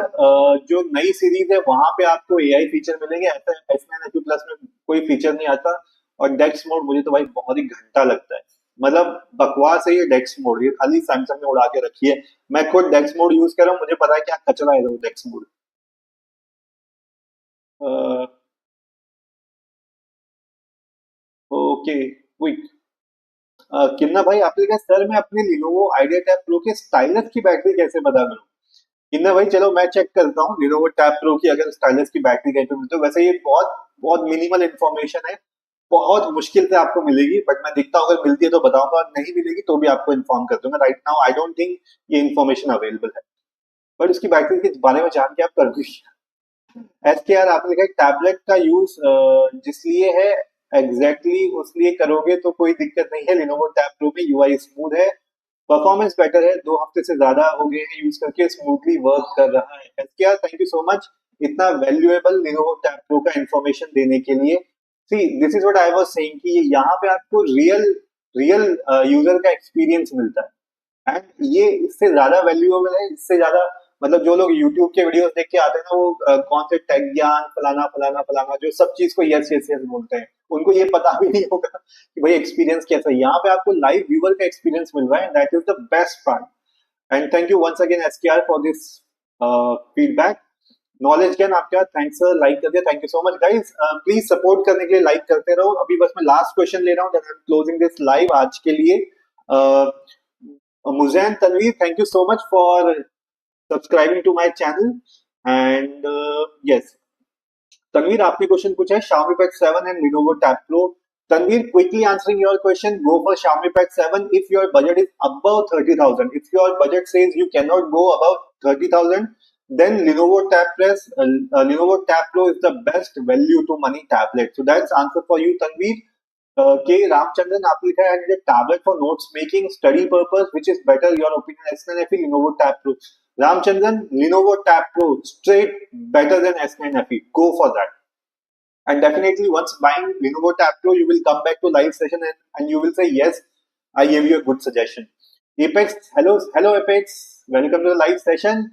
जो नई सीरीज है वहां पे आपको AI फीचर मिलेंगे, ऐसा S9 FE प्लस में कोई फीचर नहीं आता। और डेक्स मोड मुझे तो भाई बहुत ही घंटा लगता है, मतलब बकवास है ये डेक्स मोड, ये खाली सैमसंग ने उड़ा के रखी है। मैं खुद डेक्स मोड यूज कर रहा हूँ, मुझे पता है क्या कचरा है वो डेक्स मोड। Okay, quick. किन्ना भाई, आपने कहा सर मैं अपने Lenovo Idea Tab Pro के स्टाइलस की बैटरी कैसे पता करूं? किन्ना भाई, चलो मैं चेक करता हूँ Lenovo Tab Pro की अगर स्टाइलस की बैटरी कैसे मिलती है। वैसे ये बहुत बहुत मिनिमल इन्फॉर्मेशन है, बहुत मुश्किल से आपको मिलेगी, बट मैं देखता हूँ अगर मिलती है तो बताऊंगा, नहीं मिलेगी तो भी आपको इन्फॉर्म कर दूंगा। Right now I don't think ये इन्फॉर्मेशन अवेलेबल है, बट उसकी बैटरी के बारे में जान के आप कर भी। SKR, आपने लिखा है टैबलेट का यूज जिस लिए है एग्जैक्टली उस लिए करोगे तो कोई दिक्कत नहीं है। Lenovo Tab Pro में UI स्मूथ है, परफॉर्मेंस बेटर है, 2 हफ्ते से ज्यादा हो गए हैं यूज करके, स्मूथली वर्क कर रहा है। SKR, thank you so much इतना वैल्यूएबल Lenovo Tab Pro का इंफॉर्मेशन देने के लिए। See, this is what I was saying कि यहाँ पे आपको रियल रियल यूजर का एक्सपीरियंस मिलता है, एंड ये इससे ज्यादा वैल्यूएबल है, इससे ज्यादा। मतलब जो लोग यूट्यूब के वीडियोस देख के आते हैं ना, वो कौन से टेक ज्ञान फलाना फलाना फलाना जो सब चीज को यस यस यस बोलते हैं, उनको ये पता भी नहीं होगा कि भाई एक्सपीरियंस कैसा है। यहाँ पे आपको लाइव व्यूअर का एक्सपीरियंस मिल रहा है, that is the best part. And thank you once again SKR for this feedback. Knowledge ज्ञान आपका थैंक्स सर, लाइक कर दिया, thank you so much guys. Please support करने के लिए लाइक करते रहो। अभी बस मैं लास्ट क्वेश्चन ले रहा हूँ, then I am closing this live आज के लिए। Muzain Tanveer, thank you so much for subscribing to my channel, and yes, Tanveer, आपने क्वेश्चन पूछा है Xiaomi Pad 7 and Lenovo Tab Pro. Tanveer, quickly answering your question, go for Xiaomi Pad 7 if your budget is above 30,000. If your budget says you cannot go above 30,000, then Lenovo Tab Pro is the best value to money tablet. So that's answer for you, Tanveer. K. Ramchandran, आपने लिखा है I need a tablet for notes making, study purpose, which is better? Your opinion, S9 FE, Lenovo Tab Pro. Ramchandran, Lenovo Tab Pro, straight better than S9 FE. Go for that. And definitely, once buying Lenovo Tab Pro, you will come back to live session and you will say, yes, I gave you a good suggestion. Apex, hello Apex, welcome to the live session.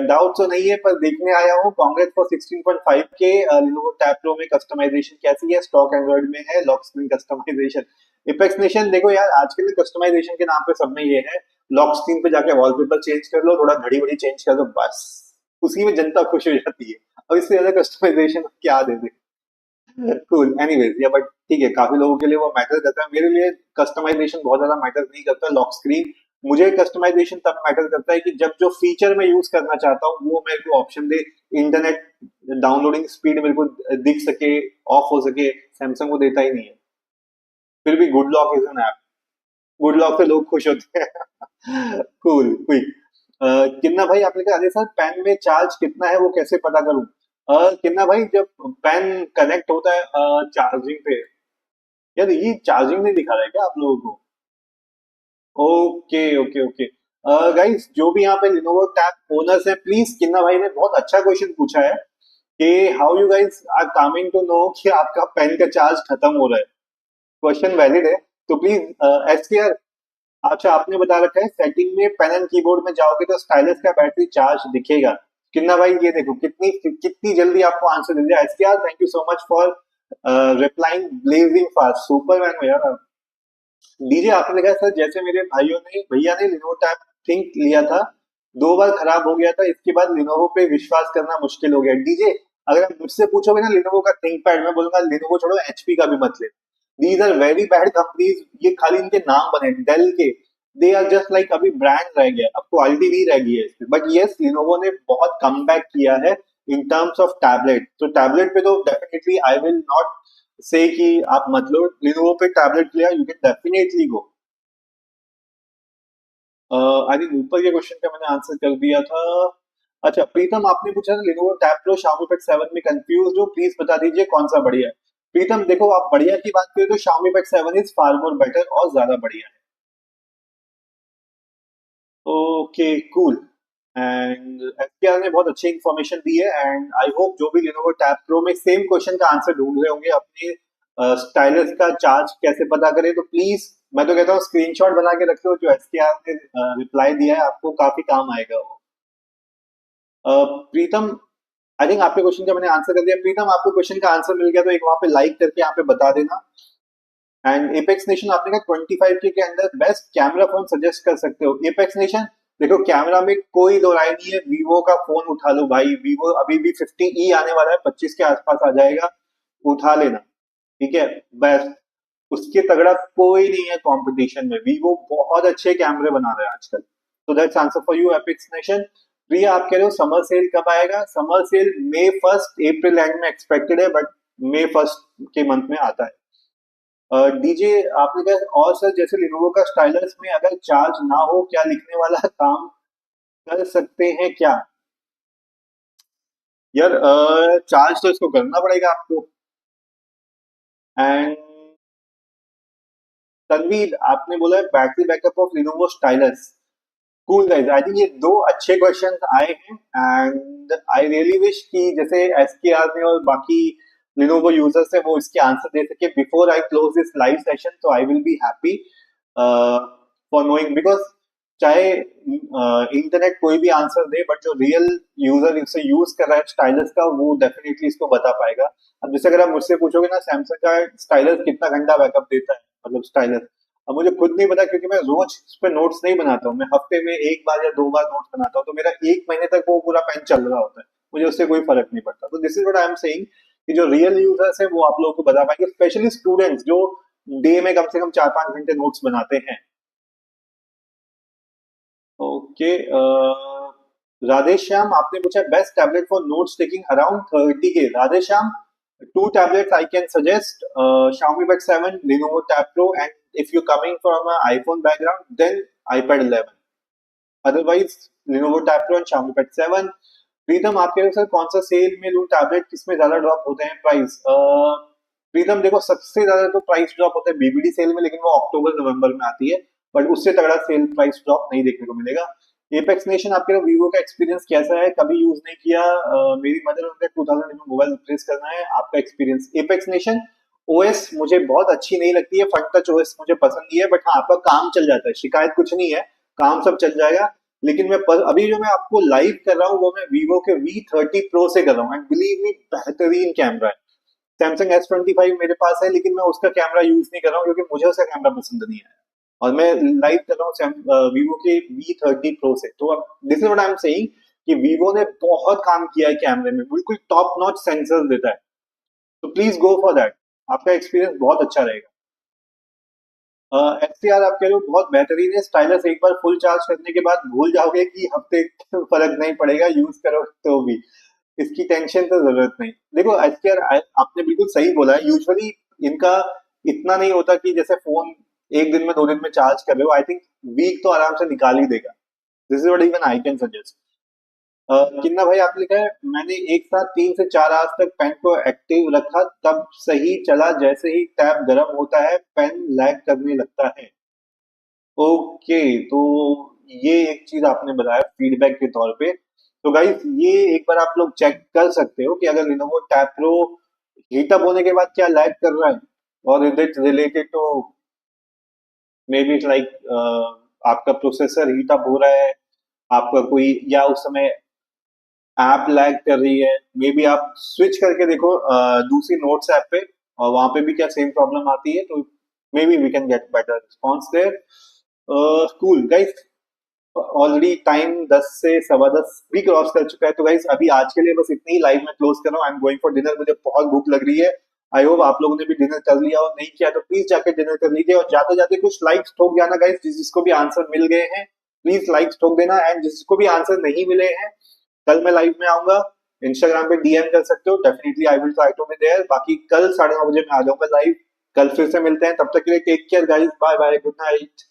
Doubt तो नहीं है पर देखने आया हूँ। कांग्रेस फॉर 16.5 के Lenovo Tab Pro में कस्टमाइजेशन कैसी है? स्टॉक एंड्रॉइड में है, lock screen customization. Apex Nation, देखो यार, आजकल कस्टमाइजेशन के नाम पे सब में ये है, लॉक स्क्रीन पे जाके वॉलपेपर चेंज कर लो, थोड़ा घड़ी वड़ी चेंज कर दो, बस उसी में जनता खुश हो जाती है। अब इससे ज्यादा कस्टमाइजेशन क्या दे दे? कूल, एनीवेज, या बट ठीक है, काफी लोगों के लिए वो मैटर करता है, मेरे लिए कस्टमाइजेशन बहुत ज्यादा मैटर नहीं करता। लॉक स्क्रीन, मुझे कस्टमाइजेशन तब मैटर करता है कि जब जो फीचर मैं यूज करना चाहता हूँ वो मेरे को ऑप्शन दे, इंटरनेट डाउनलोडिंग स्पीड मेरे को दिख सके, ऑफ हो सके, सैमसंग को देता ही नहीं है। फिर भी good lock is an app, good lock से लोग खुश होते हैं। Cool, quick. किन्ना भाई आपने कहा अरे सर पेन में चार्ज कितना है वो कैसे पता करूं? किन्ना भाई जब पेन कनेक्ट होता है चार्जिंग पे, यार ये चार्जिंग नहीं दिखा रहा है क्या आप लोगों को? Okay okay okay. गाइस जो भी यहाँ पे लिनोवो टैब ओनर्स है, प्लीज किन्ना भाई ने बहुत अच्छा क्वेश्चन पूछा है कि how you guys are coming to know कि आपका पेन का चार्ज खत्म हो रहा है। क्वेश्चन वैलिड है, तो प्लीज एसटीआर, अच्छा आपने बता रखा है सेटिंग में पेन एंड कीबोर्ड में जाओगे तो स्टाइलस का बैटरी चार्ज दिखेगा। किन्ना भाई ये देखो कितनी कितनी जल्दी आपको आंसर दे दिया STR, thank you so much for replying blazing fast, Superman हो यार आप। डीजे आपने कहा सर जैसे मेरे भाइयों ने भैया ने लिनोवो टैब थिंक लिया था, 2 बार खराब हो गया था, इसके बाद लिनोवो पे विश्वास करना मुश्किल हो गया। डीजे अगर आप मुझसे पूछोगे ना लिनोवो का थिंक पैड, मैं बोलूंगा लिनोवो छोड़ो एचपी का भी मत ले। These are very bad companies, ये खाली इनके नाम बने डेल के, दे आर जस्ट लाइक अभी ब्रांड रह गया, अब क्वालिटी नहीं रह गई है इसमें। बट यस लिनोवो ने बहुत कम बैक किया है इन टर्म्स ऑफ टैबलेट, तो टैबलेट पे तो डेफिनेटली आई विल नॉट से कि आप मत लो, लिनोवो पे टैबलेट लिया you can definitely go. I think ऊपर के क्वेश्चन का मैंने आंसर कर दिया था। अच्छा प्रीतम आपने पूछा था Lenovo tab pro Xiaomi Pad 7 में कंफ्यूज हो, प्लीज बता दीजिए कौन सा बढ़िया है। प्रीतम देखो आप बढ़िया की बात करें तो Xiaomi Pad 7 is far more better और ज्यादा बढ़िया है। Okay cool. एंड एचकेआर ने बहुत अच्छी इन्फॉर्मेशन दी है, एंड आई होप जो भी लिनोवो टैब प्रो में सेम क्वेश्चन का आंसर ढूंढ रहे होंगे अपने स्टाइलस का चार्ज कैसे पता करें, तो प्लीज मैं तो कहता हूँ स्क्रीनशॉट बना के रख लो, जो एचकेआर ने रिप्लाई दिया है आपको काफी काम आएगा वो। प्रीतम आई थिंक आपके क्वेश्चन का मैंने आंसर कर दिया। प्रीतम आपको क्वेश्चन का आंसर मिल गया तो एक वहां पे लाइक करके यहाँ पे बता देना। एंड एपेक्स नेशन आपने कहा 25K के अंदर बेस्ट कैमरा फोन सजेस्ट कर सकते हो। एपेक्स नेशन देखो कैमरा में कोई दो राय नहीं है, वीवो का फोन उठा लो भाई, वीवो अभी भी 50E आने वाला है, 25 के आसपास आ जाएगा, उठा लेना, ठीक है। बेस्ट, उसके तगड़ा कोई नहीं है कंपटीशन में, वीवो बहुत अच्छे कैमरे बना रहा है आजकल। तो that's answer for you apex nation. Priya आप कह रहे हो समर सेल कब आएगा? Summer sale May 1 April end में एक्सपेक्टेड है, बट May 1 के मंथ में आता है। डीजे आपने कहा और सर जैसे लिनोवो का स्टाइलस में अगर चार्ज ना हो क्या लिखने वाला काम कर सकते हैं क्या? यार चार्ज तो इसको करना पड़ेगा आपको। एंड तनवीर आपने बोला है battery backup of Lenovo stylus. Cool guys, I think ये दो अच्छे क्वेश्चन आए हैं, एंड आई रियली विश कि जैसे एसकेआर ने और बाकी लिनोवो यूजर्स है वो इसके आंसर दे सके before I close this live session, तो I will be happy for knowing, because चाहे इंटरनेट कोई भी आंसर दे बट जो रियल यूजर इसे यूज कर रहा है स्टाइलस का वो डेफिनेटली इसको बता पाएगा। अब जैसे अगर आप मुझसे पूछोगे ना सैमसंग का स्टाइलस कितना घंटा बैकअप देता है, मतलब स्टाइलस, अब मुझे खुद नहीं पता क्योंकि मैं रोज इस पे नोट्स नहीं बनाता हूँ, मैं हफ्ते में 1 बार या 2 बार नोट्स बनाता हूँ, तो मेरा 1 महीने तक वो पूरा पेन चल रहा होता है, मुझे उससे कोई फर्क नहीं पड़ता। तो this is what I am saying कि जो रियल यूजर्स है वो आप लोगों को बता पाएंगे, स्पेशली स्टूडेंट्स जो डे में कम से कम 4-5 घंटे नोट्स बनाते हैं। ओके राधे श्याम आपने पूछा best tablet for notes taking around 30K। Radhe Shyam two tablets I can suggest, Xiaomi Pad 7, Lenovo Tab Pro, and if you're coming from an iPhone background, then iPad 11. Otherwise, Lenovo Tab Pro and Xiaomi Pad 7. प्रीतम आपके अनुसार कौन सा सेल में लूं टैबलेट, किसमें ज्यादा ड्रॉप होते हैं प्राइस? प्रीतम देखो सबसे ज्यादा तो प्राइस ड्रॉप होता है बीबीडी सेल में, लेकिन वो अक्टूबर नवंबर में आती है, बट उससे तगड़ा सेल प्राइस ड्रॉप नहीं देखने को मिलेगा। एपेक्स नेशन आपके वीवो का एक्सपीरियंस कैसा है? कभी यूज नहीं किया, मेरी मदर उनका 2000 में मोबाइल रिप्लेस करना है, आपका एक्सपीरियंस? एपेक्स नेशन ओएस मुझे बहुत अच्छी नहीं लगती है, फन टच ओएस मुझे पसंद नहीं है, बट हाँ आपका काम चल जाता है, शिकायत कुछ नहीं है, काम सब चल जाएगा। लेकिन अभी जो मैं आपको लाइव कर रहा हूँ वो मैं वीवो के V30 प्रो से कर रहा हूँ, एंड बिलीव मी बेहतरीन कैमरा है। सैमसंग S25 मेरे पास है लेकिन मैं उसका कैमरा यूज नहीं कर रहा हूँ क्योंकि मुझे उसका कैमरा पसंद नहीं आया, और मैं लाइव कर रहा हूँ वीवो के V30 प्रो से। तो अब this is what I am saying कि वीवो ने बहुत काम किया है कैमरे में, बिल्कुल टॉप नॉच सेंसर्स देता है, तो प्लीज गो फॉर दैट, आपका एक्सपीरियंस बहुत अच्छा रहेगा। एचडीआर आप कह रहे हो बहुत बेहतरीन है स्टाइलस, एक बार फुल चार्ज करने के बाद भूल जाओगे कि हफ्ते फर्क नहीं पड़ेगा यूज करो तो भी, इसकी टेंशन तो जरूरत नहीं। देखो एचडीआर आपने बिल्कुल सही बोला है, यूजुअली इनका इतना नहीं होता कि जैसे फोन एक दिन में 2 दिन में चार्ज कर रहे हो, आई थिंक वीक तो आराम से निकाल ही देगा, this is what even I can suggest. किन्ना भाई आप लिखा है, मैंने एक साथ 3 से 4 आवर्स तक पेन को एक्टिव रखा, तब सही चला, जैसे ही टैब गर्म होता है पेन लैग करने लगता है। ओके, तो ये एक चीज आपने बताया फीडबैक के तौर पे। तो गाइस ये एक बार आप लोग चेक कर सकते हो कि अगर Lenovo tab pro heat up होने के बाद क्या लैग कर रहा है, और is it related to maybe like आपका प्रोसेसर हीट अप हो रहा है, आपका कोई, या उस समय ऐप लैग कर रही है। मे बी आप स्विच करके देखो दूसरी नोट्स ऐप पे, और वहां पे भी क्या सेम प्रॉब्लम आती है, तो maybe we can get better response there. Cool guys, already time 10 से 10:15 भी क्रॉस कर चुका है, तो गाइस अभी आज के लिए बस इतनी ही, लाइव में क्लोज कर रहा हूँ। I am going for dinner, मुझे बहुत भूख लग रही है। आई होप आप लोगों ने भी डिनर कर लिया, और नहीं किया तो प्लीज जाके डिनर कर लीजिए, और जाते जाते कुछ लाइक्स ठोक जाना गाइस, जिसको भी आंसर मिल गए हैं प्लीज लाइक्स ठोक देना, एंड जिसको भी आंसर नहीं मिले हैं कल मैं लाइव में आऊंगा, इंस्टाग्राम पे डीएम कर सकते हो, definitely I will try to be there. बाकी कल 9:30 बजे मैं आ जाऊंगा लाइव। कल फिर से मिलते हैं, तब तक के लिए take care guys, bye bye, good night.